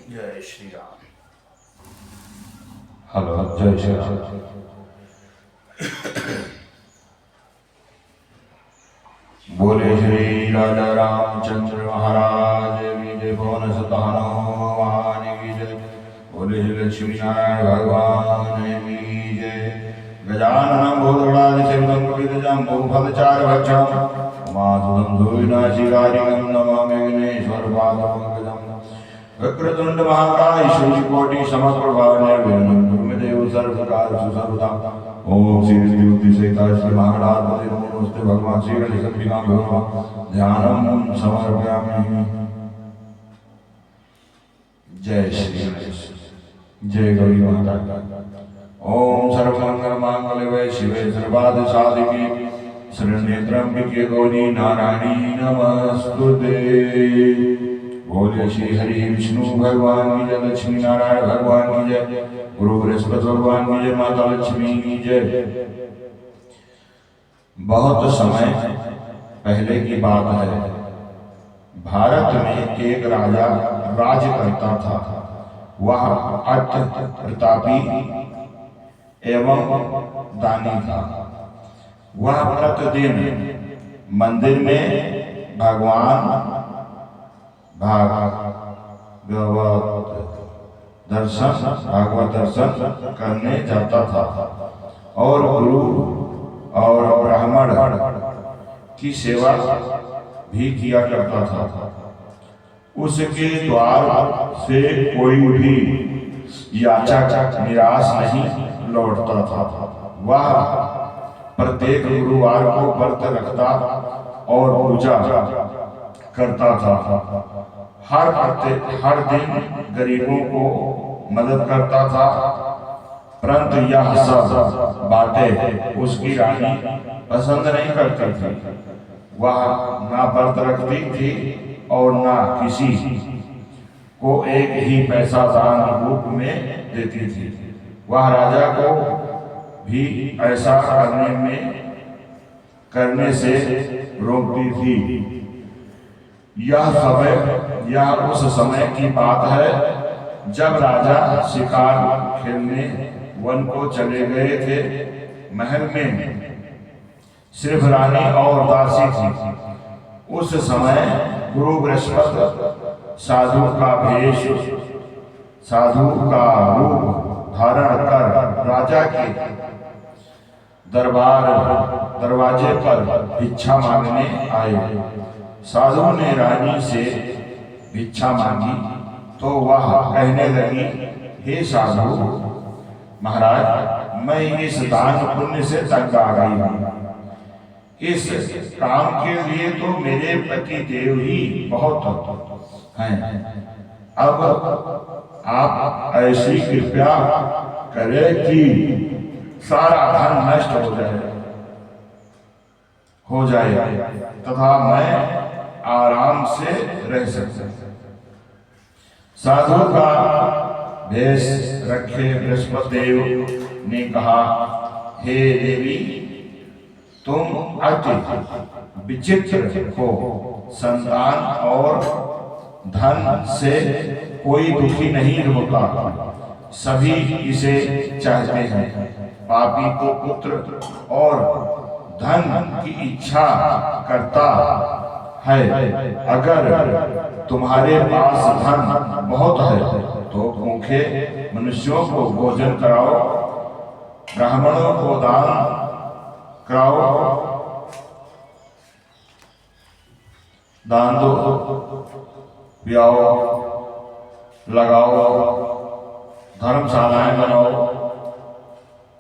जय श्री राम। हेलो, जय श्री राम। बोले श्री राजा रामचंद्र महाराज विजय पवन सुत हनुमान विजय। बोले श्री लक्ष्मी नारायण भगवान विजय। गजाननं भूतगणाधिसेवितं कपितजम्बूफलचारुभक्षणं उमासुतं धूलिनाशिकारिणं नमामि विघ्नेश्वरपादपङ्कजम्। वक्रतुंड महाकाय सूर्यकोटि समप्रभा निर्विघ्नं कुरु मे देव सर्वकार्येषु सर्वदा। ओम श्री विद्युति सहिता श्री महागणाधिपतये नमोस्तुते भगवान श्री गणेशनाम भगवान ध्यानं समर्पयामि। जय श्री गणेश, जय गौरी माता। ओम सर्वमंगल मांगल्ये शिवे सर्वार्थ साधिके शरण्ये त्र्यंबके गौरी नारायणी नमस्तुते। बोले श्री हरि विष्णु भगवान की जय, लक्ष्मी नारायण भगवान की जय, गुरु बृहस्पति भगवान की जय, माता लक्ष्मी की जय। बहुत समय पहले की बात है, भारत में एक राजा राज्य करता था। वह अत्यंत प्रतापी एवं दानी था। वह प्रतिदिन मंदिर में भागवत दर्शन करने जाता था और गुरु और ब्राह्मण की सेवा भी किया करता था। उसके द्वार से कोई भी याचक निराश नहीं लौटता था। वह प्रत्येक गुरुवार को व्रत रखता और पूजा करता था। हर दिन गरीबों को मदद करता था। परंतु यह सब बातें उसकी रानी पसंद नहीं करती थी। वह ना व्रत रखती थी और ना किसी को एक ही पैसा दान रूप में देती थी। वह राजा को भी ऐसा करने से रोकती थी। यह उस समय की बात है जब राजा शिकार खेलने वन को चले गए थे। महल में सिर्फ रानी और दासी थी। उस समय गुरु बृहस्पति साधु का रूप धारण कर राजा के दरवाजे पर भिक्षा मांगने आए। साधु ने रानी से भिक्षा मांगी तो वह कहने लगी, हे साधु महाराज, मैं इस दान पुण्य से तंग आ गई हूँ। इस काम के लिए तो मेरे पति देव ही बहुत हैं। अब आप ऐसी कृपया करें कि सारा धन नष्ट हो जाए तथा मैं आराम से रह सकते। साधु का भेष रखे बृहस्पति देव ने कहा, हे देवी, तुम अति विचित्र हो। संतान और धन से कोई दुखी नहीं होता, सभी इसे चाहते हैं। पापी को पुत्र और धन की इच्छा करता है। अगर तुम्हारे पास धन बहुत है तो भूखे मनुष्यों को भोजन कराओ, ब्राह्मणों को दान कराओ, दान दो, पियाओ, लगाओ, धर्मशालाएं बनाओ,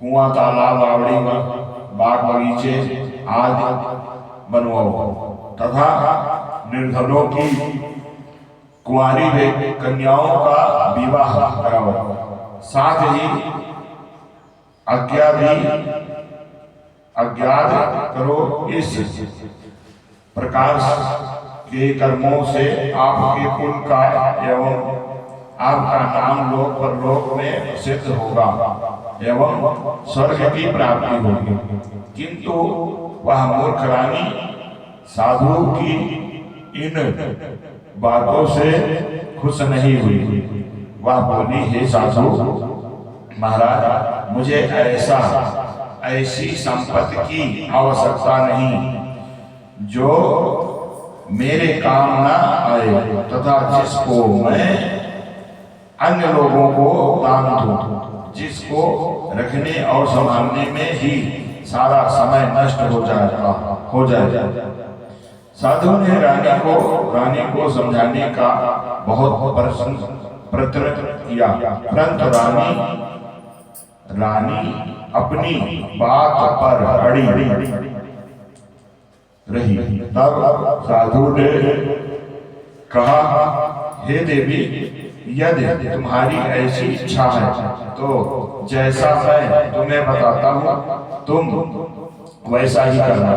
कुआं, तालाब, बावड़ी, बाग बगीचे आदि बनवाओ तथा निर्धनों की कुंवारी कन्याओं का विवाह कराओ। साथ ही अज्ञात करो। इस प्रकार के कर्मों से आपके कुल का एवं आपका नाम लोक परलोक में सिद्ध होगा एवं स्वर्ग की प्राप्ति होगी। किंतु वह मूर्ख रानी साधु की इन बातों से खुश नहीं हुई। वह बोली, हे साधु महाराज, मुझे ऐसी संपत्ति की आवश्यकता नहीं जो मेरे काम ना आए तथा जिसको मैं अन्य लोगों को दान दूं, जिसको रखने और संभालने में ही सारा समय नष्ट हो जाएगा। साधु ने रानी को समझाने का बहुत प्रयत्न किया, परंतु रानी अपनी बात पर अड़ी रही। तब साधु ने कहा, हे देवी, यदि तुम्हारी ऐसी इच्छा है तो जैसा मैं तुम्हें बताता हूँ तुम वैसा ही करना।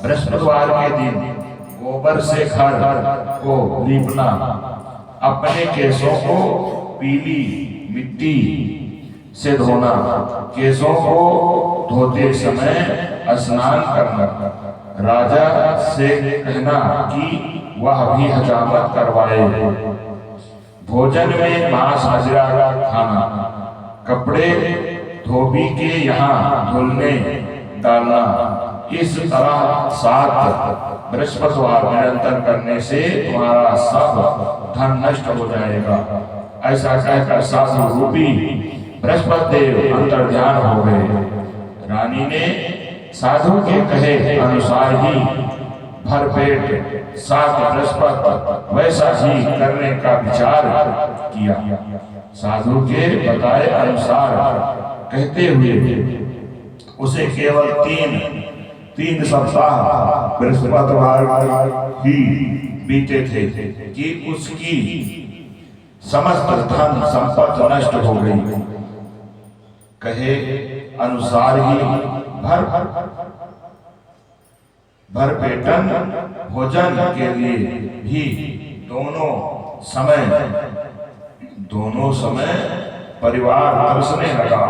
बृहस्पतिवार के दिन गोबर से घर को लीपना, अपने केसों को पीली मिट्टी से धोना, केसों को धोते समय स्नान करना, राजा से कहना कि वह भी हजामत करवाए, भोजन में मांस मदिरा खाना, कपड़े धोबी के यहाँ धुलने डालना। इस तरह 7 बृहस्पतिवार निरंतर करने से तुम्हारा सब धन नष्ट हो जाएगा। ऐसा कहकर साधु रूपी बृहस्पति देव अंतर्ध्यान हो गए। रानी ने साधु के कहे अनुसार ही भरपेट 7 बृहस्पति वैसा ही करने का विचार किया। साधु के बताए अनुसार कहते हुए उसे केवल 3 सप्ताह बृहस्पतिवार ही बीते थे कि उसकी समस्त धन संपत्ति नष्ट हो गई। कहे अनुसार ही भरपेटन भोजन के लिए भी दोनों समय परिवार तरसने लगा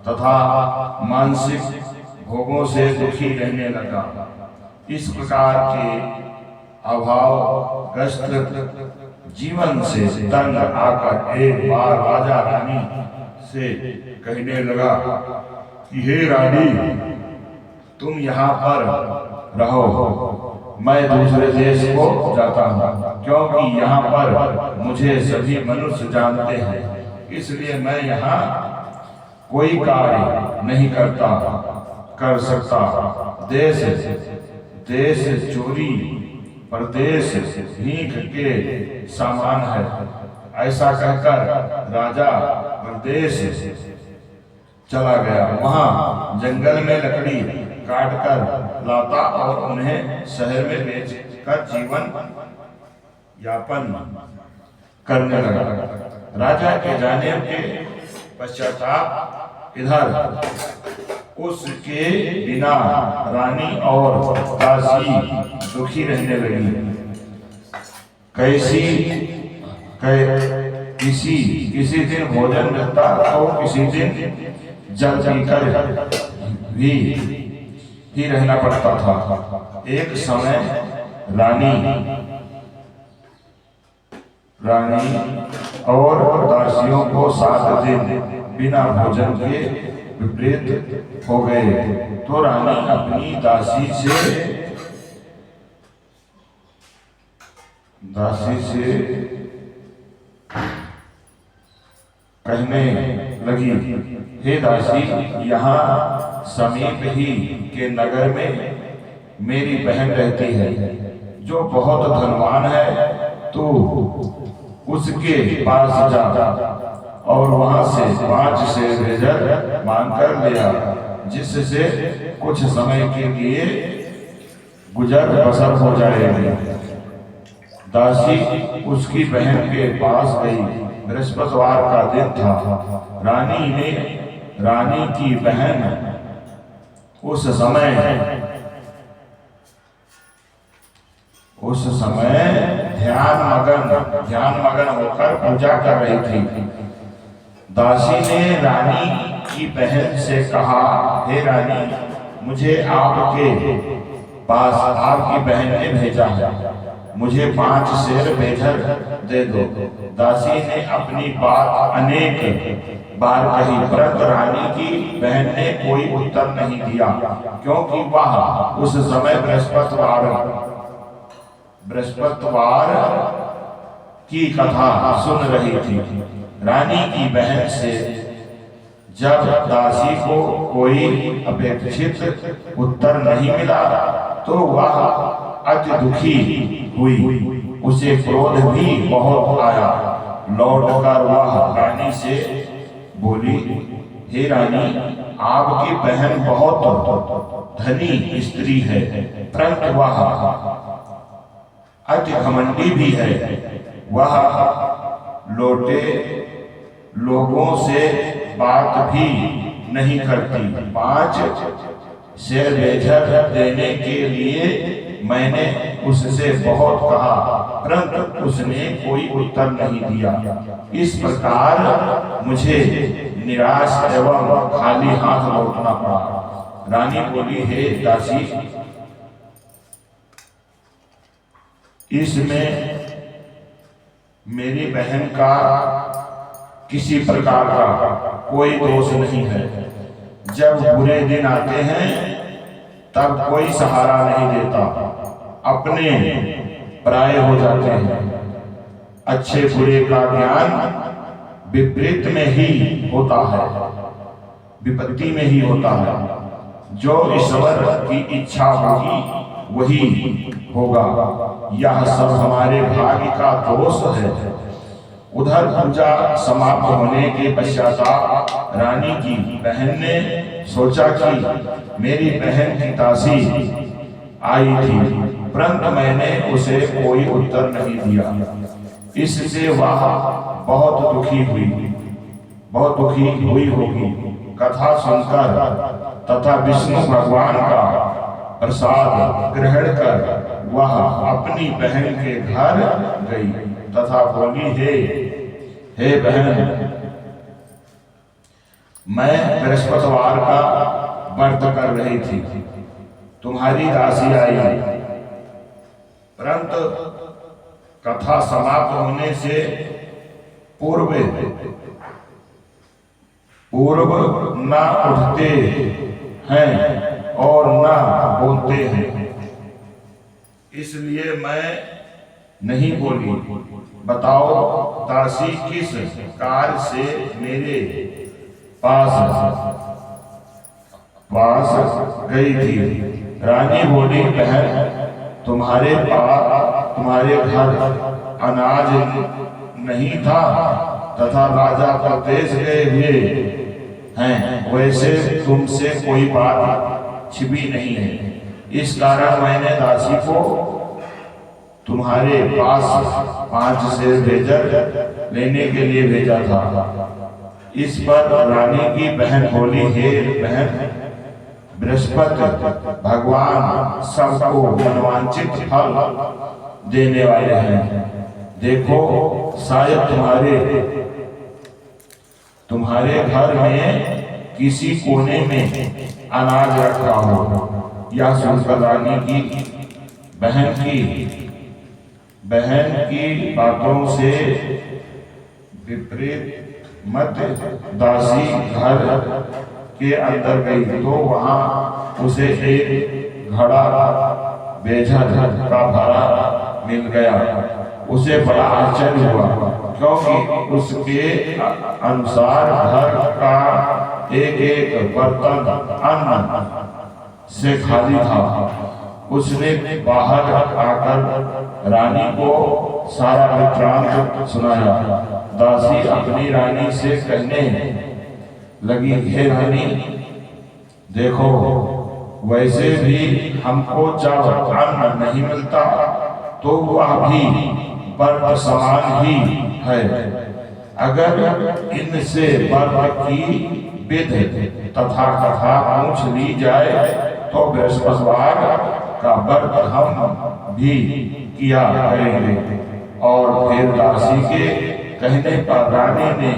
तथा मानसिक भोगों से दुखी रहने लगा। इस प्रकार के अभावग्रस्त जीवन से तंग आकर एक बार राजा रानी से कहने लगा कि हे रानी, तुम यहाँ पर रहो, मैं दूसरे देश को जाता हूँ, क्योंकि यहाँ पर मुझे सभी मनुष्य जानते हैं, इसलिए मैं यहाँ कोई कार्य नहीं कर सकता। देश चोरी परदेश भीख के समान है। ऐसा कहकर राजा परदेश चला गया। वहां जंगल में लकड़ी काटकर लाता और उन्हें शहर में बेचकर जीवन यापन करने लगा। राजा के जाने के पश्चाताप इधर उसके बिना रानी और दासी दुखी रहने लगी। किसी दिन भोजन मिलता तो किसी दिन जल पीकर भी रहना पड़ता था। एक समय रानी और दासियों को 7 दिन बिना भोजन के विपरीत हो गए, तो रानी अपनी दासी से कहने लगी, हे दासी, यहाँ समीप ही के नगर में मेरी बहन रहती है जो बहुत धनवान है। तू उसके पास जा और वहां से 5 शेर मांग कर ले आ, जिससे कुछ समय के लिए गुजर बसर हो जाएगी। दासी उसकी बहन के पास गई। बृहस्पतिवार का दिन था। रानी की बहन उस समय ध्यान मगन होकर पूजा कर रही थी। दासी ने रानी की बहन से कहा, हे रानी, मुझे आपके पास आपकी बहन ने भेजा है। मुझे 5 सेर बेझर दे दो। दासी ने अपनी बात अनेक बार कही, परंतु रानी की बहन ने कोई उत्तर नहीं दिया, क्योंकि वह उस समय बृहस्पतिवार की कथा सुन रही थी। रानी की बहन से जब दासी को कोई अपेक्षित उत्तर नहीं मिला तो वह अति दुखी हुई, उसे क्रोध भी बहुत आया। लौटकर वह रानी से बोली, हे रानी, आपकी बहन बहुत धनी स्त्री है, परंतु वह अति घमंडी भी है। वह लोटे लोगों से बात भी नहीं करती। 5 सेर बेझर देने के लिए मैंने उससे बहुत कहा, परंतु उसने कोई उत्तर नहीं दिया। इस प्रकार मुझे निराश एवं खाली हाथ लौटना पड़ा। रानी बोली, हे दासी, इसमें मेरी बहन का किसी प्रकार का कोई दोष नहीं है। जब बुरे दिन आते हैं तब कोई सहारा नहीं देता, अपने पराये हो जाते हैं। अच्छे बुरे का ज्ञान विपरीत में ही होता है, विपत्ति में ही होता है। जो ईश्वर की इच्छा होगी वही होगा। यह सब हमारे भाग्य का दोष है। उधर पूजा समाप्त होने के पश्चात रानी की बहन ने सोचा कि मेरी बहन की दासी आई थी, परंतु मैंने उसे कोई उत्तर नहीं दिया। इससे वह बहुत दुखी हुई होगी। कथा सुनकर तथा विष्णु भगवान का प्रसाद ग्रहण कर वह अपनी बहन के घर गई तथा बोली, हे बहन, मैं बृहस्पतिवार का व्रत कर रही थी, तुम्हारी दासी आई, परंतु कथा समाप्त होने से पूर्व न उठते हैं और न बोलते हैं, इसलिए मैं नहीं बोली। बताओ, दासी किस कार्य से मेरे पास गई थी? रानी बोली, बहन, तुम्हारे घर अनाज नहीं था तथा राजा प्रदेश गए हुए हैं, वैसे तुमसे कोई बात छिपी नहीं है। इस कारण मैंने दासी को तुम्हारे पास 5 सेर बेझर लेने के लिए भेजा था। इस पर रानी की बहन बोली, हे बहन, बृहस्पति भगवान सबको मनवांचित फल देने वाले हैं। देखो, शायद तुम्हारे घर में किसी कोने में अनाज रखा हो। यह सुनकर रानी की बहन की बातों से विपरीत मत दासी घर के अंदर गई तो वहां उसे एक घड़ा बेझर का भरा मिल गया। उसे बड़ा आश्चर्य हुआ, क्योंकि उसके अनुसार घर का एक बर्तन अन्न से खाली था। उसने बाहर आकर रानी को सारा वृत्तांत सुनाया। दासी अपनी रानी से कहने लगी, हे रानी, देखो, वैसे भी हमको जब अन्न नहीं मिलता तो वह भी बर्फ समान ही है। अगर इनसे बर्फ की विध तथा कथा पूछ ली जाए तो बृहस्पतिवार का व्रत हम भी किया करेंगे। और फिर दासी के कहने पर रानी ने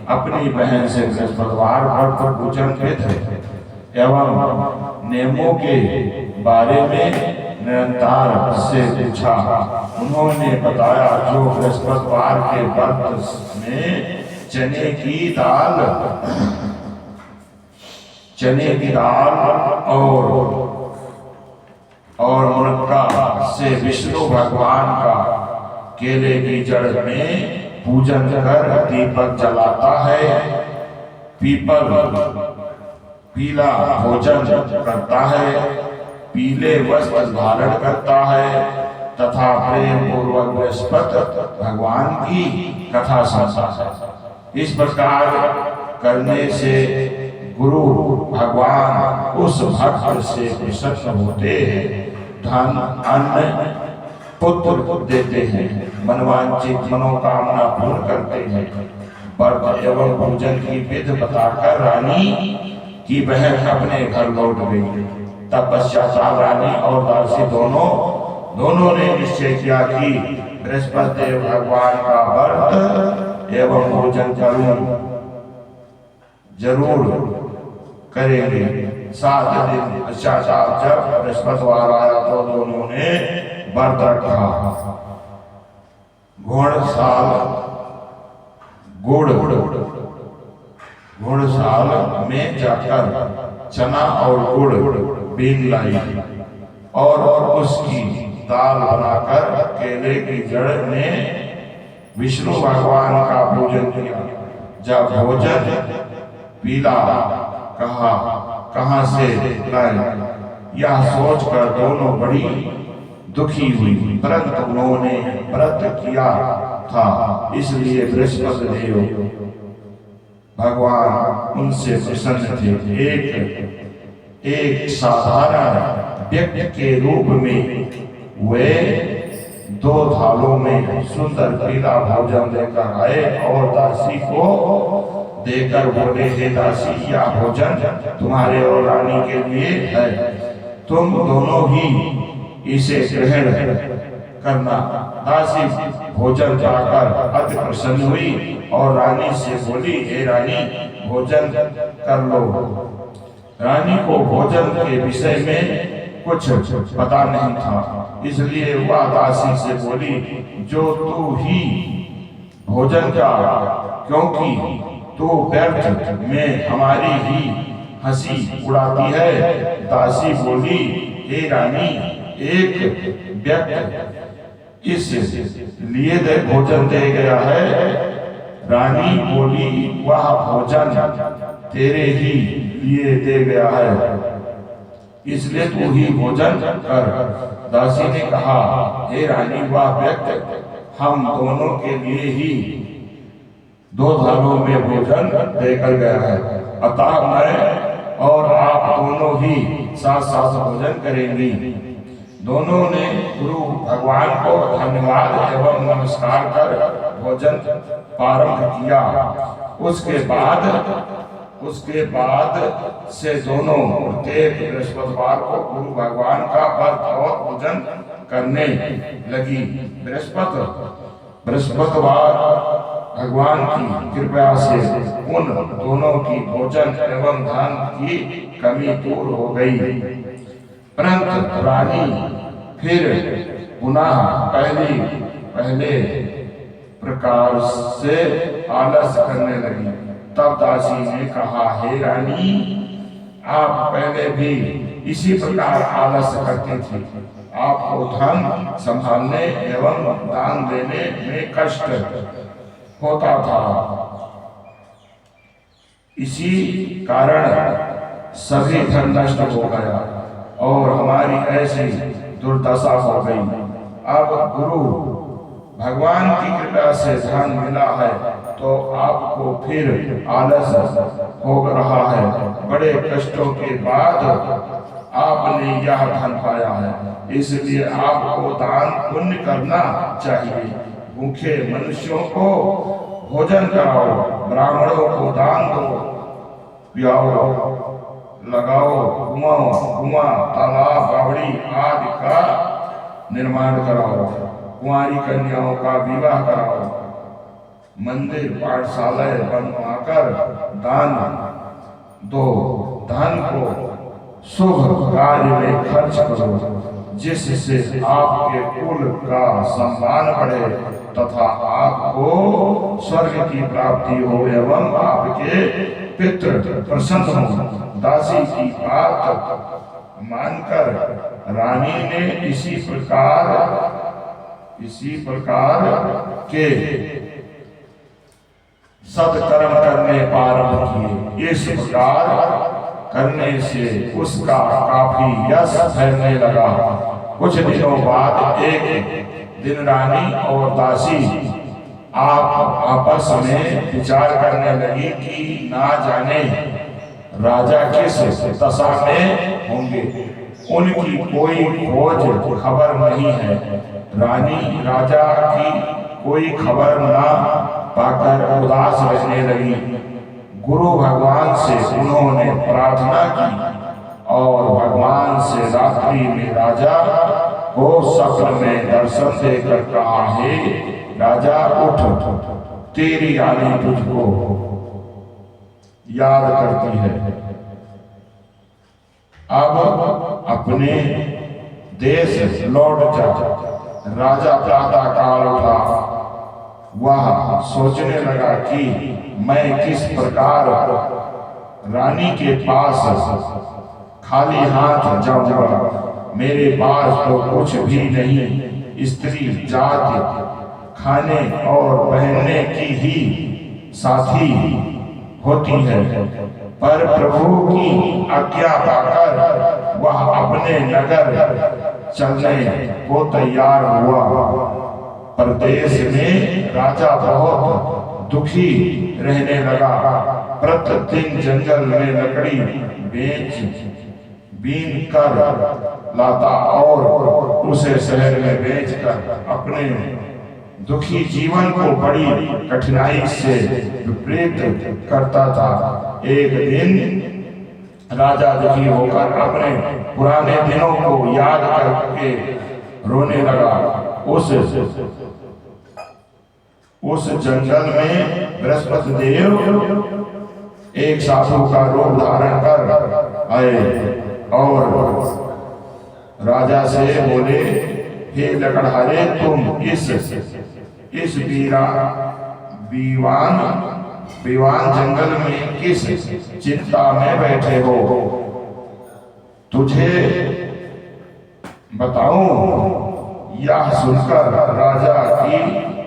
अपनी बहन से बृहस्पतिवार व्रत पूजन विध एवं नियमों के बारे में निरंतर से पूछा। उन्होंने बताया जो बृहस्पतिवार के व्रत में चने की दाल और मुनक्का से विष्णु भगवान का केले की जड़ में पूजन कर दीपक जलाता है, पीला भोजन करता है, पीले वस्त्र धारण करता है तथा प्रेम पूर्वक बृहस्पति भगवान की कथा सुनता है। इस प्रकार करने से गुरु भगवान उस भक्त से प्रसन्न होते हैं, धन अन्न पुत्र देते हैं, मनवांचित मनोकामना पूर्ण करते हैं। व्रत एवं पूजन की विधि बताकर रानी की बहन अपने घर लौट गई। तब पश्चात रानी और दासी दोनों ने निश्चय किया कि बृहस्पति देव भगवान का व्रत एवं पूजन जरूर करेंगे। 7 दिन पश्चात जब बृहस्पतिवार आया तो दोनों ने व्रत रखा। घुड़साल में जाकर चना और गुड़ बीन लाई और उसकी दाल बनाकर केले की जड़ में विष्णु भगवान का पूजन किया। जब भोजन पीला कहाँ से लाए, यह सोचकर दोनों बड़ी दुखी हुई, परंतु उन्होंने व्रत किया था इसलिए बृहस्पति देव भगवान उनसे प्रसन्न थे। एक साधारण व्यक्ति के रूप में वे 2 थालों में सुंदर पीला भोजन लेकर आए और दासी को देकर बोले, हे दासी, यह भोजन तुम्हारे और रानी के लिए है, तुम दोनों ही इसे ग्रहण करना। दासी भोजन पाकर अति प्रसन्न हुई और रानी से बोली, हे रानी, भोजन कर लो। रानी को भोजन के विषय में कुछ पता नहीं था, इसलिए वह दासी से बोली, जो तू ही भोजन का, क्योंकि तू व्यर्थ में हमारी ही हंसी उड़ाती है। दासी बोली, हे रानी, एक व्यक्ति इस लिए भोजन दे गया है। रानी बोली, वह भोजन तेरे ही लिए दे गया है, इसलिए तू ही भोजन कर। दासी ने कहा, हे रानी, वह व्यक्ति हम दोनों के लिए ही 2 थालों में भोजन देकर गया है, अतः मैं और आप दोनों ही साथ साथ भोजन करेंगी। दोनों ने गुरु भगवान को धन्यवाद एवं नमस्कार कर भोजन प्रारंभ किया। उसके बाद से दोनों प्रत्येक बृहस्पतिवार को गुरु भगवान का व्रत और पूजन करने लगी। बृहस्पतिवार भगवान की कृपा से उन दोनों की भोजन एवं धन की कमी दूर हो गई, परंतु रानी फिर पुनः पहले प्रकार से आलस करने लगी। तब दासी ने कहा, हे रानी, आप पहले भी इसी प्रकार आलस करते थे, आपको धन संभालने एवं दान देने में कष्ट होता था, इसी कारण सभी धन नष्ट हो गया और हमारी ऐसी दुर्दशा हो गई। अब गुरु भगवान की कृपा से धन मिला है तो आपको फिर आलस हो रहा है। बड़े कष्टों के बाद आपने यह धन पाया है, इसलिए आपको दान पुण्य करना चाहिए। भूखे मनुष्यों को भोजन कराओ, ब्राह्मणों को दान दो, पियाओ, लगाओ, कुआं, तालाब, बावड़ी आदि का निर्माण कराओ, कुंवारी कन्याओं का विवाह कराओ, मंदिर पाठशालाएं बनवाकर दान दो, धन को शुभ कार्य में खर्च करो। जिससे आपके कुल का सम्मान बढ़े तथा आपको स्वर्ग की प्राप्ति हो एवं आपके पितृ प्रसन्न हो। दासी की बात मानकर रानी ने इसी प्रकार के सत्कर्म करने प्रारंभ किए। इस प्रकार करने से उसका काफी यश फैलने लगा। कुछ दिनों बाद एक दिन रानी और दासी आपस में विचार करने लगी कि ना जाने राजा किस दशा में होंगे, उनकी कोई खोज खबर नहीं है। रानी राजा की कोई खबर ना पाकर उदास रहने लगी। गुरु भगवान से उन्होंने प्रार्थना की और भगवान से रात्रि में राजा को स्वप्न में दर्शन देकर कहा, हे राजा उठ, तेरी रानी तुझको याद करती है। अब अपने देश लौट जा। राजा प्रातः काल उठा। वह सोचने लगा कि मैं किस प्रकार रानी के पास खाली हाथ जाऊंगा। मेरे पास तो कुछ भी नहीं, स्त्री जाति खाने और पहनने की ही साथी होती है। पर प्रभु की आज्ञा पाकर वह अपने नगर चलने को तैयार हुआ। प्रदेश में राजा बहुत दुखी रहने लगा। प्रतिदिन जंगल में लकड़ी बीन कर लाता और उसे शहर में बेचकर अपने दुखी जीवन को बड़ी कठिनाई से विपरीत करता था। एक दिन राजा दुखी होकर अपने पुराने दिनों को याद करके रोने लगा। उस जंगल में बृहस्पति देव एक साधु का रूप धारण कर आए और राजा से बोले, हे लकड़हारे, तुम इस बीवान जंगल में किस चिंता में बैठे हो? तुझे बताऊं? यह सुनकर राजा के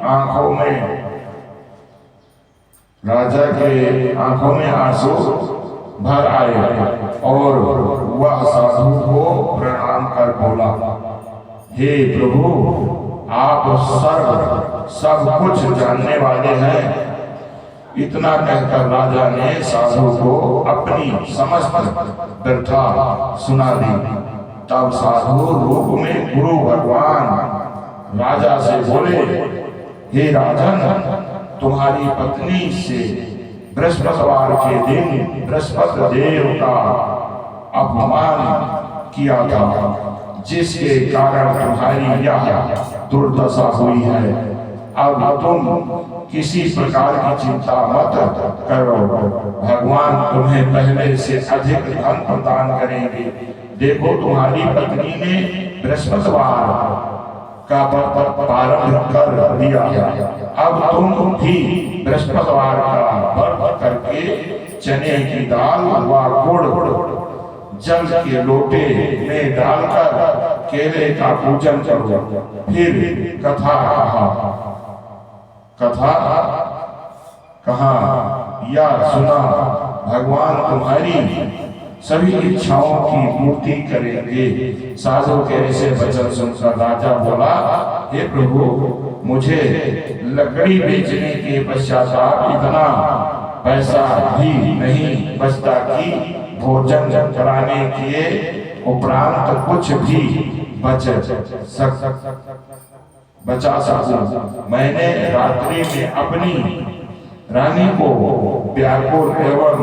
आंखों में आंसू भर आए और वह साधु को प्रणाम कर बोला, हे प्रभु, आप सब कुछ जानने वाले हैं। इतना कहकर राजा ने साधु को अपनी समस्त व्यथा सुना दी। तब साधु रूप में गुरु भगवान राजा से बोले, हे राजन, तुम्हारी पत्नी से बृहस्पतिवार के दिन बृहस्पति देव का अपमान किया था, जिसके कारण तुम्हारी यह दुर्दशा हुई है। अब तुम किसी प्रकार की चिंता मत करो, भगवान तुम्हें पहले से अधिक धन प्रदान करेंगे। देखो, तुम्हारी पत्नी ने बृहस्पतिवार का प्रारंभ कर दिया। अब तुम भी बृहस्पतिवार का व्रत करके चने की दाल व गुड़ जल के लोटे में डालकर केले का पूजन करो। फिर कथा कहा या सुना, भगवान तुम्हारी सभी इच्छाओं की पूर्ति करेंगे। साधु के ऐसे वचन सुनकर राजा बोला, हे प्रभु, मुझे लकड़ी बेचने के पश्चात इतना पैसा भी नहीं बचता कि भोजन कराने के उपरांत कुछ भी बचा सकूं। मैंने रात्रि में अपनी रानी को व्याकुल एवं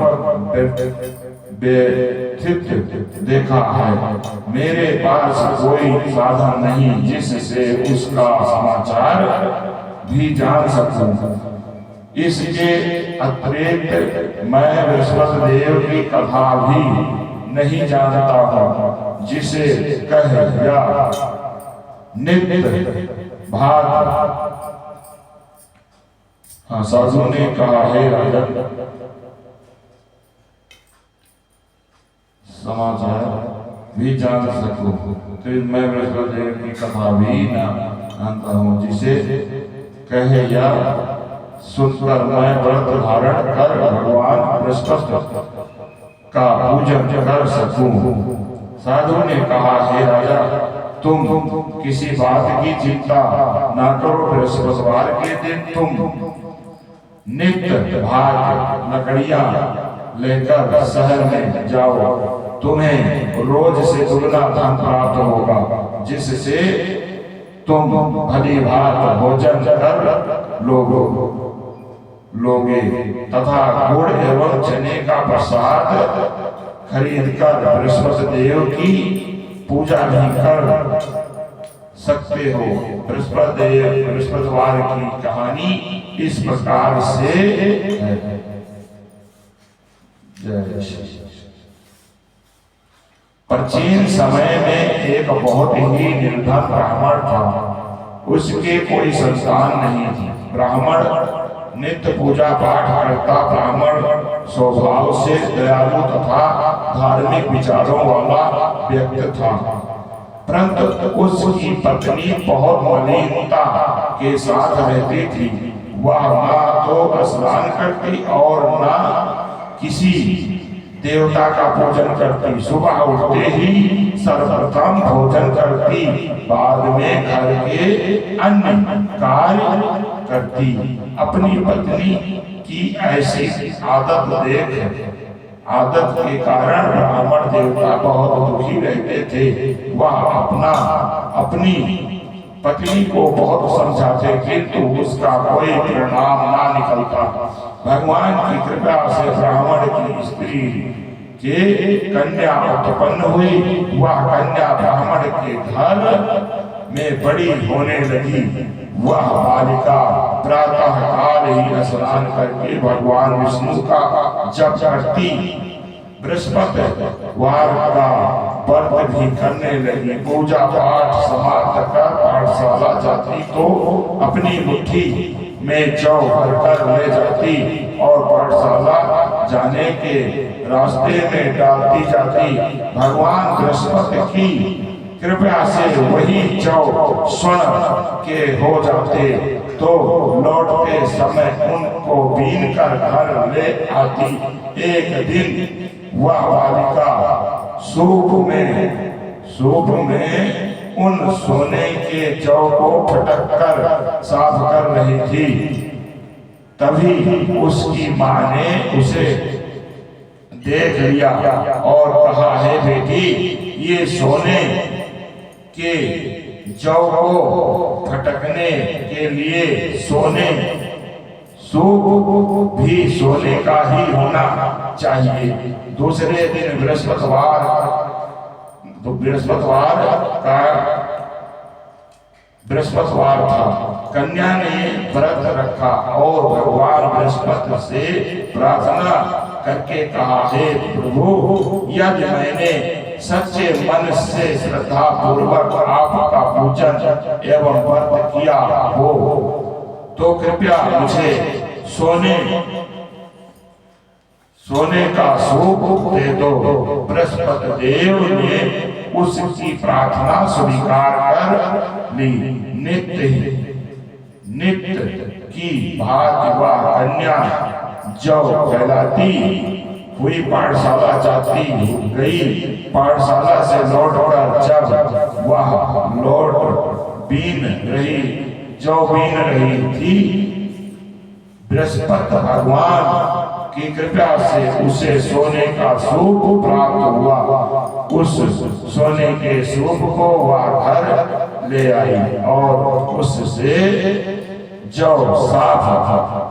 व्यथित देखा है। मेरे पास कोई साधन नहीं जिससे उसका समाचार भी जान सकूं। इसके अतिरिक्त मैं बृहस्पति देव की कथा भी नहीं जानता हूँ, जिसे कह या नित्य भात। हाँ, साधु ने कहा, हे राजन, समाचार भी जान सकूं तो मैं बृहस्पति देव की कथा भी ना जानता हूँ, जिसे कहे या सुनकर मैं व्रत धारण कर भगवान बृहस्पति का पूजन कर सकूं। साधु ने कहा, हे राजा, तुम किसी बात की चिंता ना करो। बृहस्पतिवार के दिन तुम नित्य भाग लकड़ियां लेकर शहर में जाओ, तुम्हें रोज से दुगना धन प्राप्त होगा, जिससे तुम भली भात भोजन कर लोगे तथा गुड़ एवं चने का प्रसाद खरीद कर बृहस्पति देव की पूजा भी कर सकते हो। बृहस्पतिवार की कहानी इस प्रकार से है। जय श्री। प्राचीन समय में एक बहुत ही निर्धन ब्राह्मण था। उसके कोई संतान नहीं थी। ब्राह्मण नित्य पूजा पाठ करता, ब्राह्मण स्वभाव से दयालु तथा धार्मिक विचारों वाला व्यक्ति था, परंतु उसकी पत्नी बहुत मलिनता के साथ रहती थी। वह ना तो स्नान करती और ना किसी देवता का पूजन करती। सुबह उठते ही सर्वप्रथम भोजन करती, बाद में घर के अन्य कार्य करती। अपनी पत्नी की ऐसी आदत के कारण ब्राह्मण देवता बहुत दुखी रहते थे। वह अपनी पत्नी को बहुत समझाते, किंतु उसका कोई परिणाम ना निकलता। भगवान की कृपा से ब्राह्मण की स्त्री के कन्या उत्पन्न हुई। वह कन्या ब्राह्मण के घर में बड़ी होने लगी। वह बालिका प्रातः काल ही स्नान करके भगवान विष्णु का जप करती, बृहस्पतिवार का व्रत भी करने लगी। पूजा पाठ समाप्त कर पाठशाला जाती तो अपनी मुट्ठी में जौ भरकर ले जाती और पाठशाला जाने के रास्ते में डालती जाती। भगवान बृहस्पति की कृपया से वही जौ स्वर्ण के हो जाते, तो लौटते समय उनको बीन कर घर ले आती। एक दिन वह बालिका सूप में उन सोने के जौ को फटक कर साफ कर रही थी। तभी उसकी माँ ने उसे देख लिया और कहा, हे बेटी, ये सोने के जौ को फटकने के लिए सूप भी सोने का ही होना चाहिए। दूसरे दिन बृहस्पतिवार था। कन्या ने व्रत रखा और भगवान बृहस्पति से प्रार्थना करके कहा, हे प्रभु, यदि मैंने सच्चे मन से श्रद्धा पूर्वक आपका पूजन एवं व्रत किया हो तो कृपया मुझे सोने का सूप दे दो। बृहस्पति देव ने उसकी प्रार्थना स्वीकार कर ली। नित्य की भांति वह कन्या जौ कहलाती हुई पाठशाला जाती गई। पाठशाला से लौटकर जब वह बीन रही थी, बृहस्पति भगवान की कृपा से उसे सोने का सूप प्राप्त हुआ। उस सोने के सूप को वह घर ले आई और उससे जौ साफ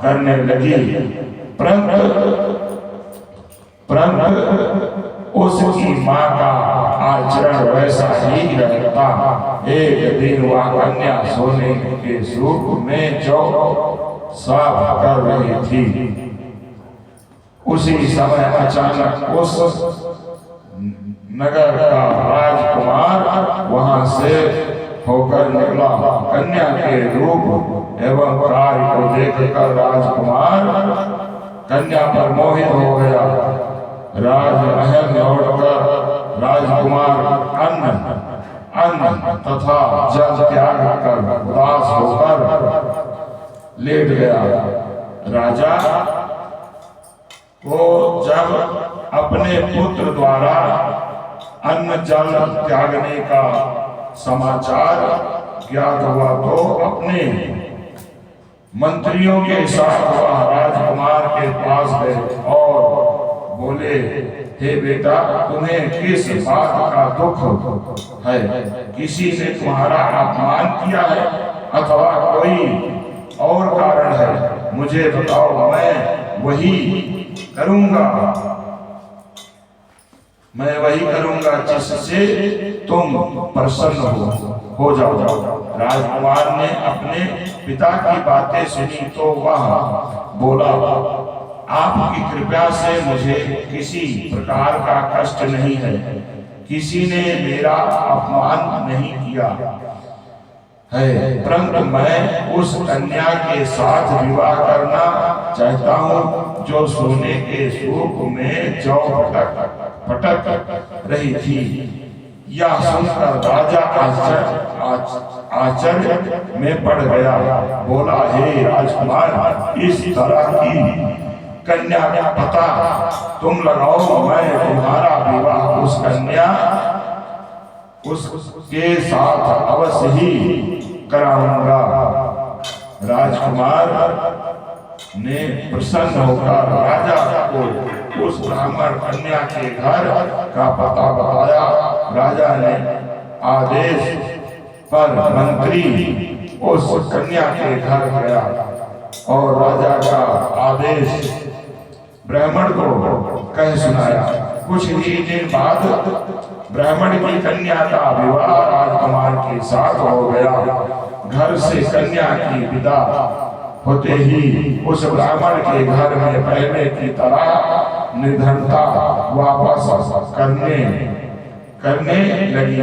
करने लगी। परंतु उसकी माँ का आचरण वैसा ही रहता। एक दिन वह कन्या सोने के सूप में जौ साफ कर रही थी। उसी समय अचानक उस नगर का राजकुमार वहां से होकर निकला। कन्या के रूप एवं कार्य को देखकर राजकुमार कन्या पर मोहित हो गया। राजमहल लौटकर राजकुमार अन्न तथा जल त्याग कर उदास होकर लेट गया। राजा को जब अपने पुत्र द्वारा अन्न जल त्यागने का समाचार ज्ञात हुआ तो अपने मंत्रियों के साथ वह राजकुमार के पास गए और बोले, हे बेटा, तुम्हें किस बात का दुख है? किसी ने तुम्हारा अपमान किया है अथवा कोई और कारण है? मुझे बताओ, मैं वही करूंगा जिससे तुम प्रसन्न हो जाओ। राजकुमार ने अपने पिता की बातें सुनी तो वह बोला, आपकी कृपा से मुझे किसी प्रकार का कष्ट नहीं है। किसी ने मेरा अपमान नहीं किया है, परंतु मैं उस कन्या के साथ विवाह करना चाहता हूँ जो सोने के सूप में जौ पटक रही थी। यह सुनकर राजा आश्चर्य में पड़ गया। बोला, हे राजकुमार, इस तरह की कन्या का पता तुम लगाओ, मैं तुम्हारा विवाह उसके साथ अवश्य ही कराऊंगा। राजकुमार ने प्रसन्न होकर राजा को उस ब्राह्मण कन्या के घर का पता बताया। राजा ने आदेश पर मंत्री उस कन्या के घर गया और राजा का आदेश ब्राह्मण को कह सुनाया। कुछ ही दिन बाद ब्राह्मण की कन्या का विवाह राजकुमार के साथ हो गया। घर से कन्या की विदा होते ही उस ब्राह्मण के घर में पहले की तरह निर्धनता वापस करने लगी।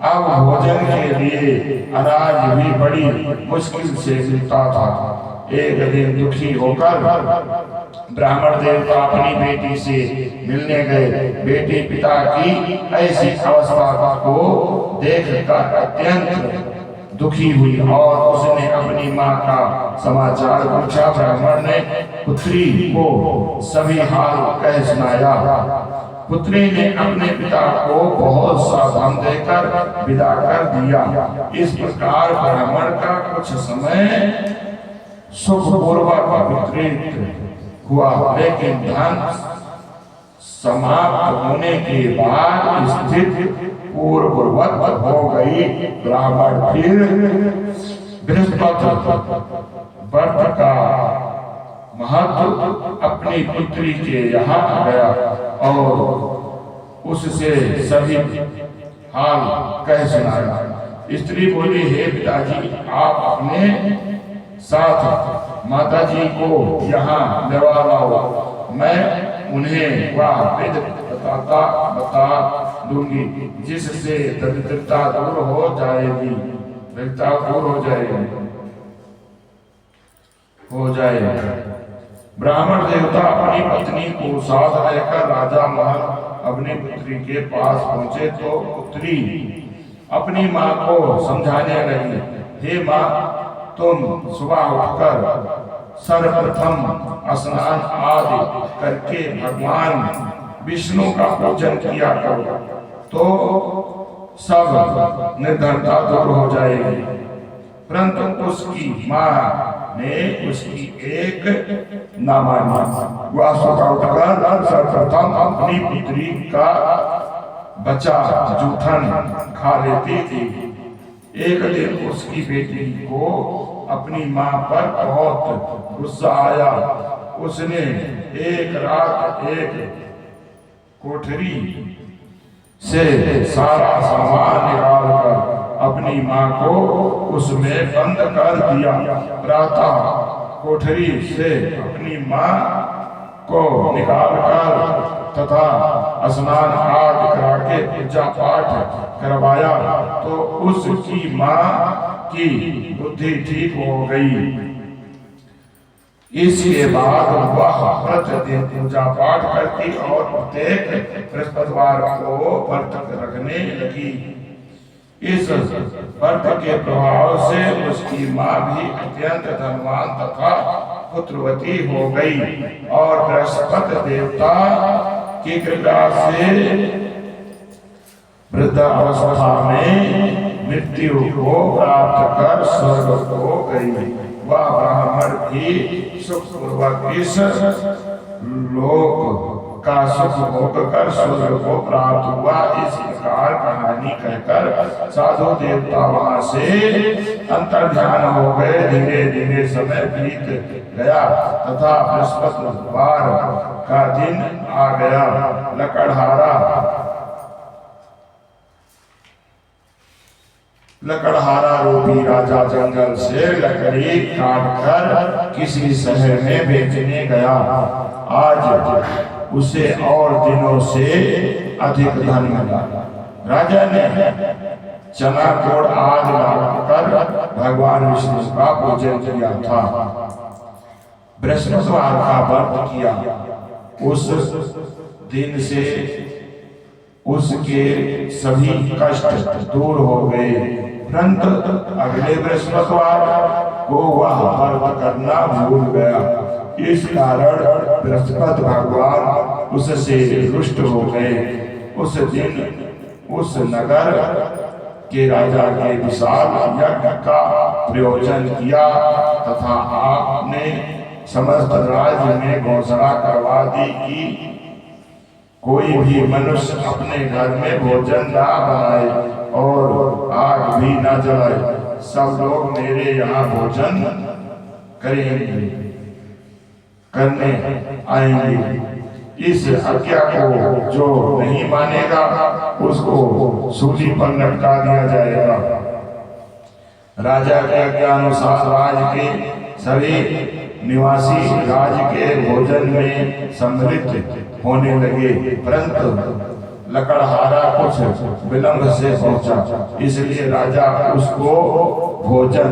अब भोजन के लिए अनाज भी बड़ी मुश्किल से मिलता था। एक दिन दुखी होकर ब्राह्मण देवता अपनी बेटी से मिलने गए। बेटी पिता की ऐसी अवस्था को देखकर अत्यंत दुखी हुई और उसने अपनी माँ का समाचार पूछा। ब्राह्मण ने पुत्री को सभी हाल कह सुनाया। पुत्री ने अपने पिता को बहुत सा धन देकर विदा कर दिया। इस प्रकार ब्राह्मण का कुछ समय सुखपूर्वक व्यतीत हुआ, लेकिन धन समाप्त होने के बाद स्थिति पूर्ववत हो गई। ब्राह्मण फिर बृहस्पति व्रत का महत्व अपनी पुत्री के यहाँ गया और उससे सभी हाल कह सुनाया। स्त्री बोली, हे पिताजी, आप अपने साथ माताजी को यहाँ लेवा लाओ। मैं उन्हें वह विधि बता दूंगी जिससे दरिद्रता दूर हो जाएगी। ब्राह्मण देवता अपनी पत्नी को साथ लेकर राजा महल अपनी पुत्री के पास पहुंचे तो पुत्री अपनी माँ को समझाने लगी, हे माँ, तुम सुबह उठकर सर्वप्रथम स्नान आदि करके भगवान विष्णु का पूजन किया करो तो सब निर्धनता दूर हो जाएगी। परंतु उसकी माँ ने उसकी एक न मानी। वह सुबह उठकर सर्वप्रथम अपनी पुत्री का बचा जूठन खा लेती थी। एक दिन उसकी बेटी को अपनी माँ पर बहुत गुस्सा आया। उसने एक रात एक कोठरी से सारा सामान निकालकर अपनी माँ को उसमें बंद कर दिया। प्रातः कोठरी से अपनी माँ को निकालकर तथा स्नान आदि करा के पूजा पाठ करवाया तो उसकी माँ की बुद्धि ठीक हो गई। इसके बाद वह प्रतिदिन पूजा पाठ करती और प्रत्येक बृहस्पतिवार को व्रत रखने लगी। इस व्रत के प्रभाव से उसकी माँ भी अत्यंत धनवान तथा पुत्रवती हो गई और बृहस्पति देवता की कृपा से वृद्धावस्था में मृत्यु को प्राप्त कर स्वर्ग को गई। वह ब्राह्मण भी सुखपूर्वक इस लोक का सुख भोग कर स्वर्ग को प्राप्त हुआ। इस प्रकार कहानी कहकर साधु देवता वहां से अंतर्ध्यान हो गए। धीरे धीरे समय बीत गया तथा बृहस्पतिवार का दिन आ गया। लकड़हारा रूपी राजा जंगल से लकड़ी काटकर किसी शहर में बेचने गया। आज उसे और दिनों से अधिक धन मिला। राजा ने चना गुड़ आदि लाकर भगवान विष्णु का पूजन किया था। बृहस्पतिवार का व्रत किया। उस दिन से उसके सभी कष्ट दूर हो गए। परंतु अगले बृहस्पतिवार को वह व्रत करना भूल गया। इस कारण बृहस्पति भगवान उससे रुष्ट हो गए। उस दिन उस नगर के राजा के विशाल यज्ञ का प्रयोजन किया तथा आपने समस्त राज्य में घोषणा करवा दी कि कोई भी मनुष्य अपने घर में भोजन ना बनाए और आग भी ना जलाए। सब लोग मेरे यहाँ भोजन करने आएंगे। इस आज्ञा को जो नहीं मानेगा उसको सूली पर लटका दिया जाएगा। राजा के आज्ञानुसार राज्य के सभी निवासी राज्य के भोजन में सम्मिलित होने लगे। परंतु लकड़हारा कुछ विलंब से पहुंचा, इसलिए राजा उसको भोजन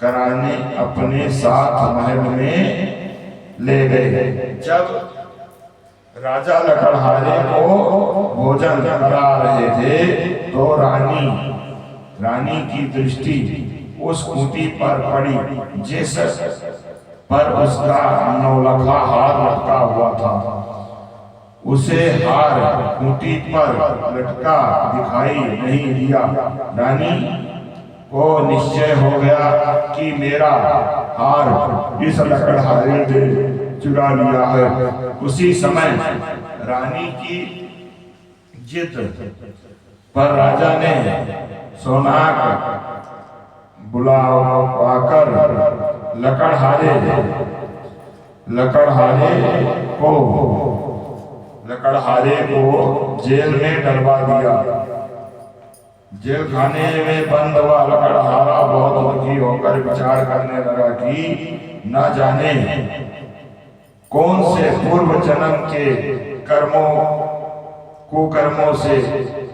कराने अपने साथ महल में ले गए। जब राजा लकड़हारे को भोजन करा रहे थे तो रानी की दृष्टि उस खूंटी पर पड़ी जिस पर उसका नौलखा हार लटका हुआ था। उसे हार खूंटी पर लटका दिखाई नहीं दिया। रानी को निश्चय हो गया कि मेरा हार इस लकड़हारे ने चुरा लिया है। उसी समय रानी की जिद पर राजा ने सोनाक बुलाकर लकड़हारे को जेल में डलवा दिया। जेल खाने में बंद हुआ लकड़हारा बहुत दुखी होकर विचार करने लगा कि न जाने कौन से पूर्व जन्म के कुकर्मों से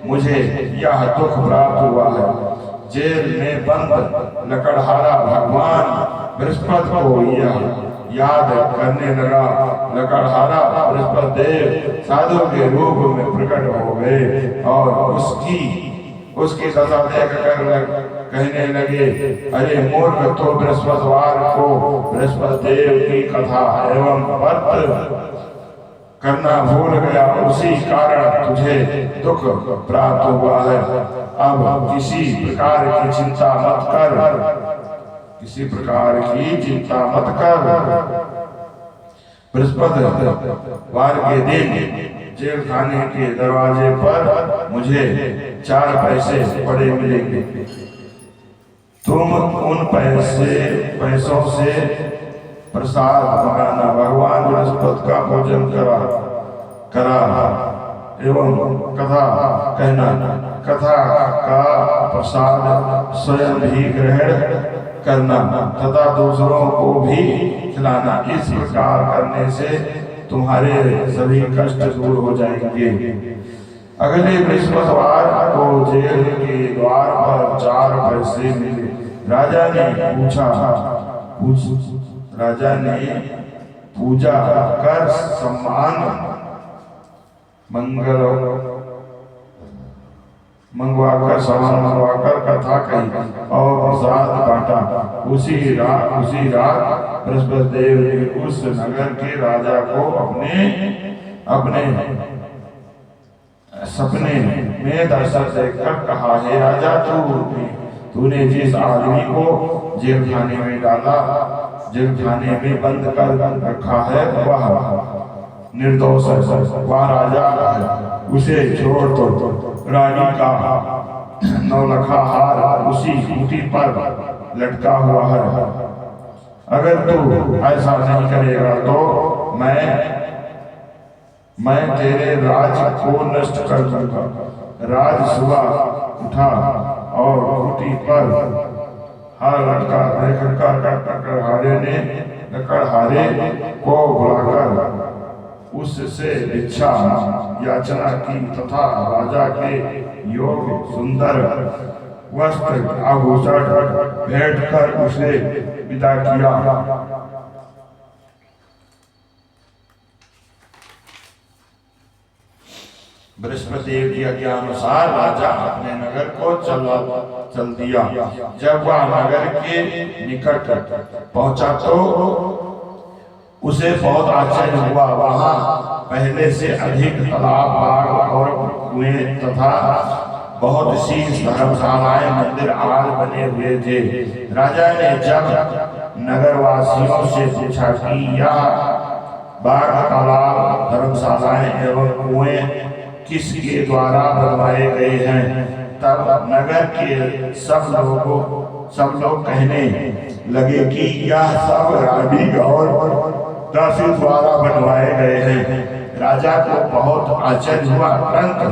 मुझे यह दुख प्राप्त हुआ है। जेल में बंद लकड़हारा भगवान बृहस्पति को यह याद करने लगा। लकड़हारा बृहस्पति देव साधु के रूप में प्रकट हो गए और उसकी दशा देख कर कहने लगे, अरे मूर्ख, तो बृहस्पतिवार को बृहस्पति देव की कथा एवं व्रत करना भूल गया, उसी कारण तुझे दुख प्राप्त हुआ है। अब किसी प्रकार की चिंता मत कर। बृहस्पतिवार के दिन जेल खाने के दरवाजे पर मुझे 4 पैसे पड़े मिलेंगे। तुम उन पैसों से प्रसाद मंगाना, भगवान बृहस्पति का भोजन करा एवं कथा कहना। कथा का प्रसाद स्वयं भी ग्रहण करना तथा दूसरों को भी खिलाना। इस प्रकार करने से तुम्हारे सभी कष्ट दूर हो जाएंगे। अगले बृहस्पतिवार को जेल के द्वार पर 4 पैसे मिले। राजा ने पूजा कर सम्मान मंगवाकर कथा कही और प्रसाद बांटा। उसी रात बृहस्पति देव ने उस नगर के राजा को अपने सपने में दर्शन देखकर कहा, हे राजा, तूने जिस आदमी को जेल खाने में डाला, जेल खाने में बंद कर रखा है, वह निर्दोष है, वह राजा है, उसे छोड़ दो। रानी का 9 लखा हार उसी खूंटी पर लटका हुआ है। अगर तू ऐसा नहीं करेगा तो मैं तेरे राज को नष्ट कर दूंगा। राज सुबह उठा और खूंटी पर हार लटका लकड़हारे को बुलाकर उससे भिक्षा याचना की तथा राजा के योग्य सुंदर वस्त्र आभूषण भेंट कर उसे विदा किया। बृहस्पति देव की आज्ञा अनुसार राजा अपने नगर को चल दिया। जब वह नगर के निकट पहुंचा तो उसे बहुत आश्चर्य हुआ। वहां पहले से अधिक तालाब, बाग और कुएं तथा बहुत सी धर्मशालाएं, मंदिर आदि बने हुए थे। राजा ने जब नगरवासियों से पूछा कि यह बाग, तालाब, धर्मशालाएं एवं कुएं किसके द्वारा बनवाए गए हैं, तब नगर के सब लोग कहने लगे कि यह सब रानी और दासी द्वारा बनवाए गए हैं। राजा को बहुत आश्चर्य हुआ, परंतु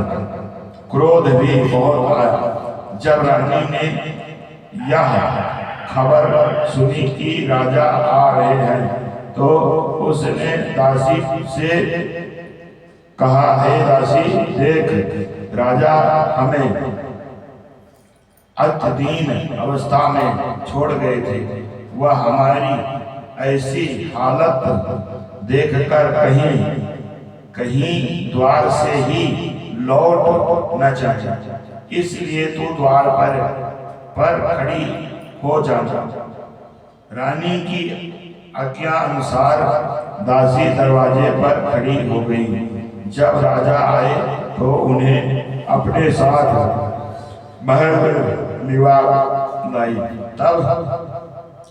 क्रोध भी बहुत आया। जब रानी ने यह खबर सुनी कि राजा आ रहे हैं तो उसने दासी से कहा, हे दासी, देख, राजा हमें अत्यदीन अवस्था में छोड़ गए थे। वह हमारी ऐसी हालत देखकर कहीं द्वार से ही लौट न जाए, इसलिए तू द्वार पर खड़ी हो जाना। रानी की आज्ञा अनुसार दासी दरवाजे पर खड़ी हो गई। जब राजा आए तो उन्हें अपने साथ महल लाई। तब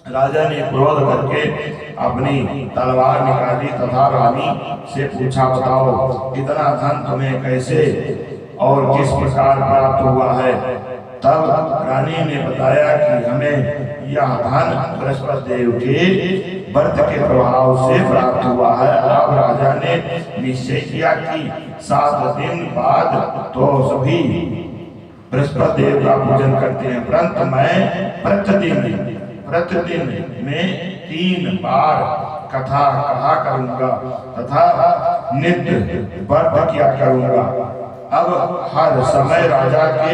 राजा ने क्रोध करके अपनी तलवार निकाली तथा रानी से पूछा, बताओ, इतना धन तुम्हें कैसे और किस प्रकार प्राप्त हुआ है? तब रानी ने बताया कि हमें यह धन बृहस्पति देव के व्रत के प्रभाव से प्राप्त हुआ है। अब राजा ने निश्चय किया कि 7 दिन बाद तो सभी बृहस्पति देव का पूजन करते हैं, परंतु मैं प्रतिदिन में 3 बार कथा कहा करूंगा तथा नित्य व्रत किया करूंगा। अब हर समय राजा के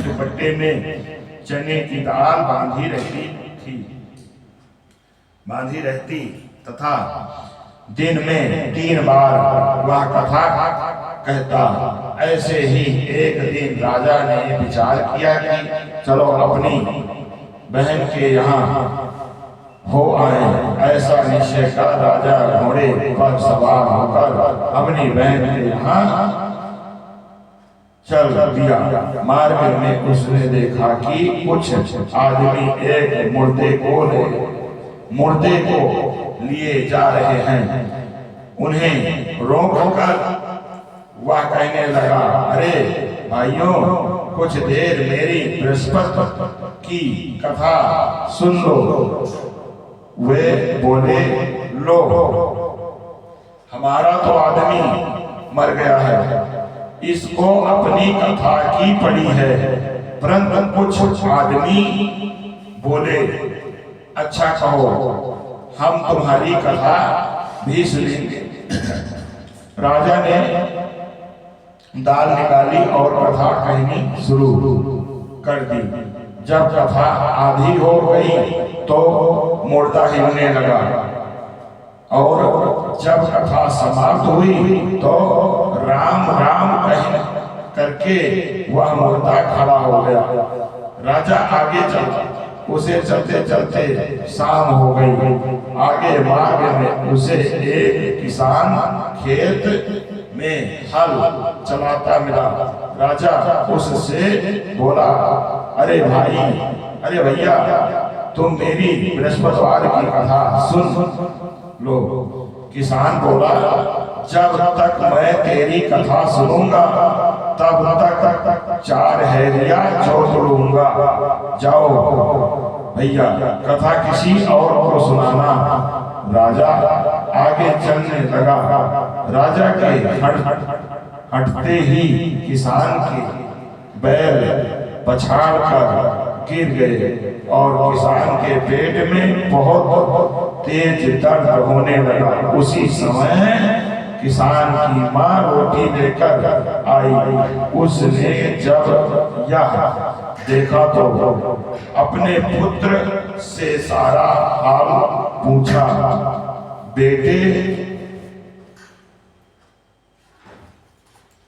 दुपट्टे में चने की दाल बांधी रहती तथा दिन में 3 बार वह कथा कहता। ऐसे ही एक दिन राजा ने विचार किया कि चलो अपनी बहन के यहाँ हो आए। ऐसा निश्चय कर राजा घोड़े पर सवार होकर अपनी बहन के यहाँ चल दिया। मार्ग में उसने देखा कि कुछ आदमी एक मुर्दे को लिए जा रहे हैं। उन्हें रोककर वह कहने लगा, अरे भाइयों, कुछ देर मेरी बृहस्पति की कथा सुन लो। वे बोले, लो, हमारा तो आदमी मर गया है, इसको अपनी कथा की पड़ी है। परंतु कुछ आदमी बोले, अच्छा कहो, हम तुम्हारी कथा भी सुनेंगे। राजा ने दाल निकाली और कथा कहनी शुरू कर दी। जब कथा आधी हो गई तो मुर्दा हिलने लगा और जब कथा समाप्त हुई तो राम राम कह करके वह मुर्दा खड़ा हो गया। राजा आगे चला, उसे चलते चलते शाम हो गई। आगे मार्ग में उसे एक किसान खेत में हल चलाता मिला। राजा उससे बोला, अरे भाई, अरे भैया, तुम मेरी बृहस्पतिवार की कथा सुन लो। किसान बोला, जब तक मैं तेरी कथा सुनूंगा तब तक 4 हैरिया जोत लूंगा। जाओ भैया, कथा किसी और को सुनाना। राजा आगे चलने लगा। राजा के हटते ही किसान के बैल पछाड़ कर गिर गए और किसान के पेट में बहुत तेज दर्द होने लगा। उसी समय किसान की माँ रोटी लेकर आई। उसने जब यह देखा तो अपने पुत्र से सारा हाल पूछा।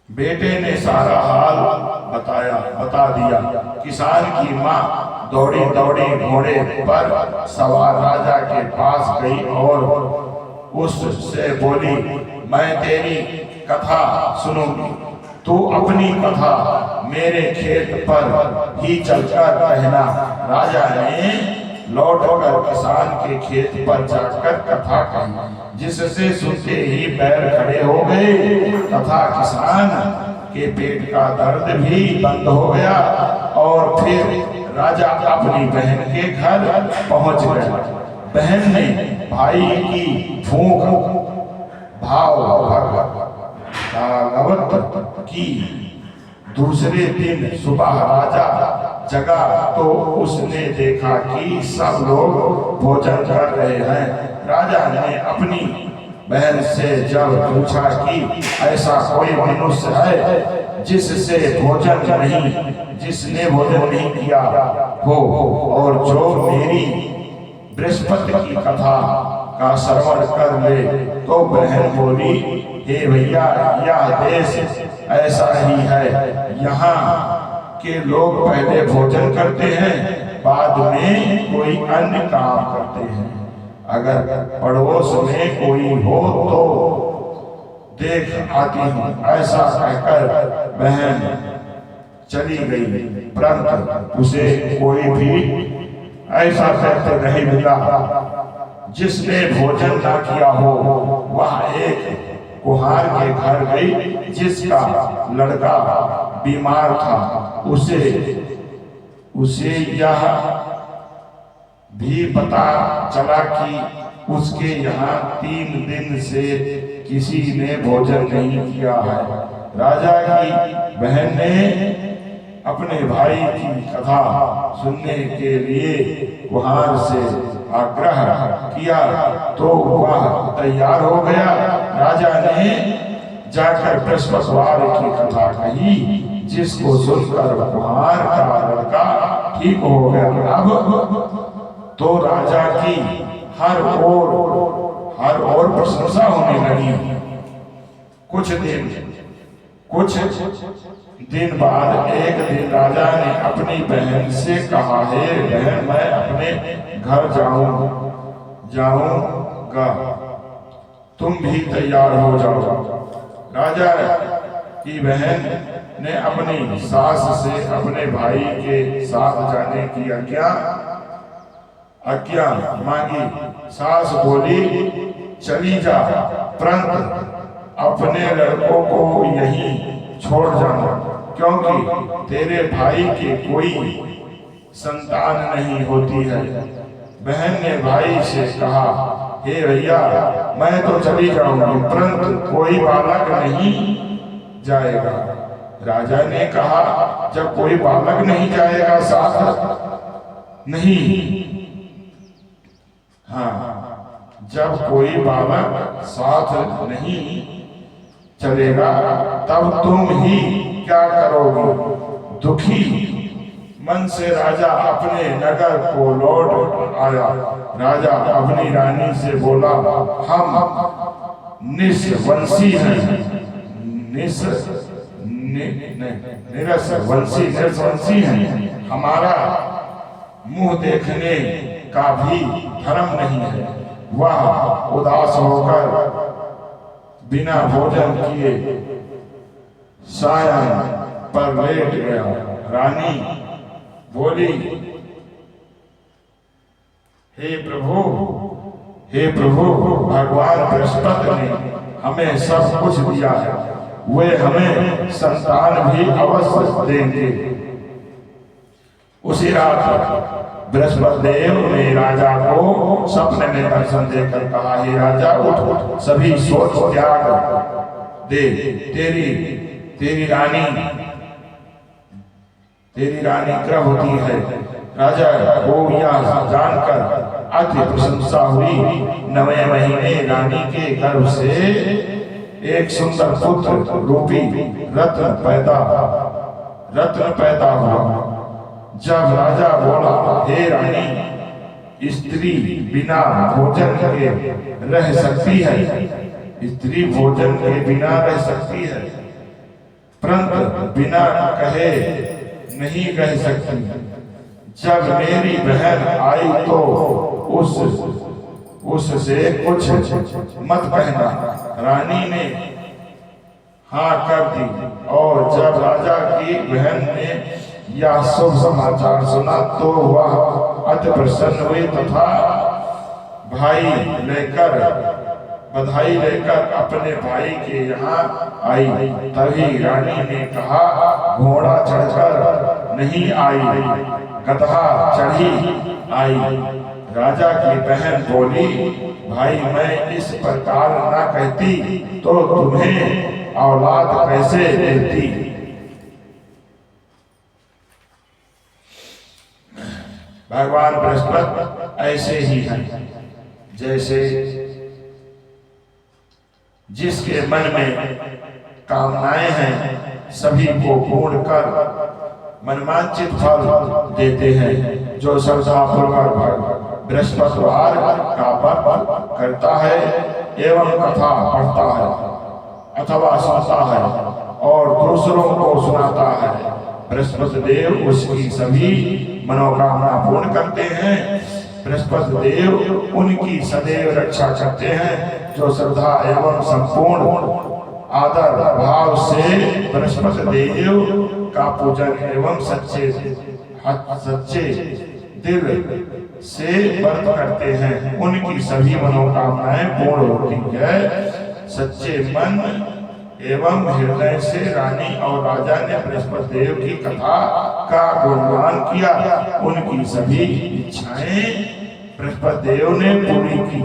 बेटे ने सारा हाल बता दिया। किसान की माँ दौड़ी दौड़ी घोड़े पर सवार राजा के पास गई और उससे बोली, मैं तेरी कथा सुनूंगी, तू अपनी कथा मेरे खेत पर ही चलकर कहना। राजा ने लौटकर किसान के खेत पर जाकर कथा कही, जिससे सुनते ही पैर खड़े हो गए तथा किसान के पेट का दर्द भी बंद हो गया। और फिर राजा अपनी बहन के घर पहुंच गया। बहन ने भाई की फूंक भागवत की। दूसरे दिन सुबह राजा जगा तो उसने देखा कि सब लोग भोजन कर रहे हैं। राजा ने अपनी बहन से जब पूछा कि ऐसा कोई मनुष्य है जिसने भोजन नहीं किया हो और जो मेरी बृहस्पति की कथा का श्रवण कर ले, तो बहन बोली, हे भैया, यह देश ऐसा ही है। यहाँ के लोग पहले भोजन करते हैं, बाद में कोई अन्य काम करते हैं। अगर पड़ोस में कोई हो तो देख आती हूँ। ऐसा कहकर बहन चली गई, परंतु उसे कोई भी ऐसा व्यक्ति नहीं मिला जिसने भोजन ना किया हो। वह एक कुम्हार के घर गई जिसका लड़का बीमार था। उसे यह भी पता चला कि उसके यहाँ 3 दिन से किसी ने भोजन नहीं किया है। राजा की बहन ने अपने भाई की कथा सुनने के लिए कुम्हार से आग्रह किया तो वह तैयार हो गया। राजा ने जाकर बृहस्पतिवार की कथा कही, जिसको सुनकर कुम्हार का लड़का ठीक हो गया। अब तो राजा की हर ओर प्रशंसा होने लगी। कुछ दिन बाद एक दिन राजा ने अपनी बहन से कहा, हे बहन, मैं अपने घर जाऊंगा, तुम भी तैयार हो जाओ। राजा की बहन ने अपनी सास से अपने भाई के साथ जाने की आज्ञा मांगी। सास बोली, चली जा, परंतु अपने लड़कों को यहीं छोड़ जाना, क्योंकि तेरे भाई के कोई संतान नहीं होती है। बहन ने भाई से कहा, हे भैया, मैं तो चली जाऊंगी, परंतु कोई बालक नहीं जाएगा। राजा ने कहा, जब कोई बालक नहीं जाएगा साथ नहीं, हाँ, जब कोई बालक साथ नहीं चलेगा तब तुम ही क्या करोगे। दुखी मन से राजा अपने नगर को लौट आया। राजा अपनी रानी से बोला, हम निस्वंशी हैं, निरस्वंशी हैं, हमारा मुंह देखने का भी धर्म नहीं है। वह उदास होकर बिना भोजन किए सायं पर लेट गया। रानी बोली, हे प्रभु, भगवान बृहस्पति ने हमें सब कुछ दिया है, वे हमें संतान भी अवश्य देंगे। उसी रात बृहस्पति देव ने राजा को सपने में दर्शन देकर कहा, हे राजा उठ, सभी सोच त्याग दे, तेरी रानी गर्भवती है। राजा को यह जानकर अति प्रशंसा हुई। 9वें महीने रानी के गर्भ से एक सुंदर पुत्र रूपी रत्न पैदा हुआ। जब राजा बोला, हे रानी, स्त्री बिना भोजन के रह सकती है, स्त्री भोजन के बिना रह सकती है, परंतु बिना कहे नहीं रह सकती। जब मेरी बहन आई तो उससे कुछ मत कहना। रानी ने हाँ कर दी, और जब राजा की बहन ने यह शुभ समाचार सुना तो वह अति प्रसन्न हुई तथा बधाई लेकर अपने भाई के यहाँ आई। तभी रानी ने कहा, घोड़ा चढ़कर नहीं आई, गधा चढ़ी आई। राजा की बहन बोली, भाई मैं इस प्रकार ना कहती तो तुम्हें औलाद कैसे मिलती। भगवान बृहस्पति ऐसे ही हैं, जैसे जिसके मन में कामनाएं हैं सभी को पूर्ण कर मनवांचित फल देते हैं। जो श्रद्धापूर्वक बृहस्पतिवार का व्रत करता है एवं कथा पढ़ता है अथवा सुनता है और दूसरों को सुनाता है, बृहस्पति देव उसकी सभी मनोकामना पूर्ण करते हैं। बृहस्पति देव उनकी सदैव रक्षा करते हैं। जो श्रद्धा एवं संपूर्ण आदर भाव से बृहस्पति देव का पूजन एवं सच्चे दिल से व्रत करते हैं, उनकी सभी मनोकामनाएं पूर्ण होती है। सच्चे मन एवं हृदय से रानी और राजा ने बृहस्पति देव की कथा का गुणगान किया। उनकी सभी इच्छाएं बृहस्पति देव ने पूरी की।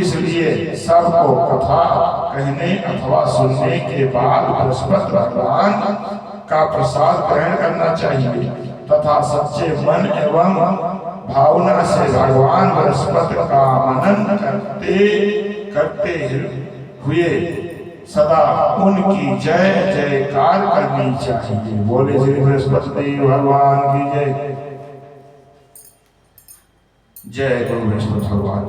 इसलिए सबको कथा कहने अथवा सुनने के बाद बृहस्पति भगवान का प्रसाद ग्रहण करना चाहिए तथा सच्चे मन एवं भावना से भगवान बृहस्पति का मनन करते हुए सदा उनकी जय जयकार करनी चाहिए। बोले श्री बृहस्पति देव भगवान की जय। जय गुरु बृहस्पति भगवान।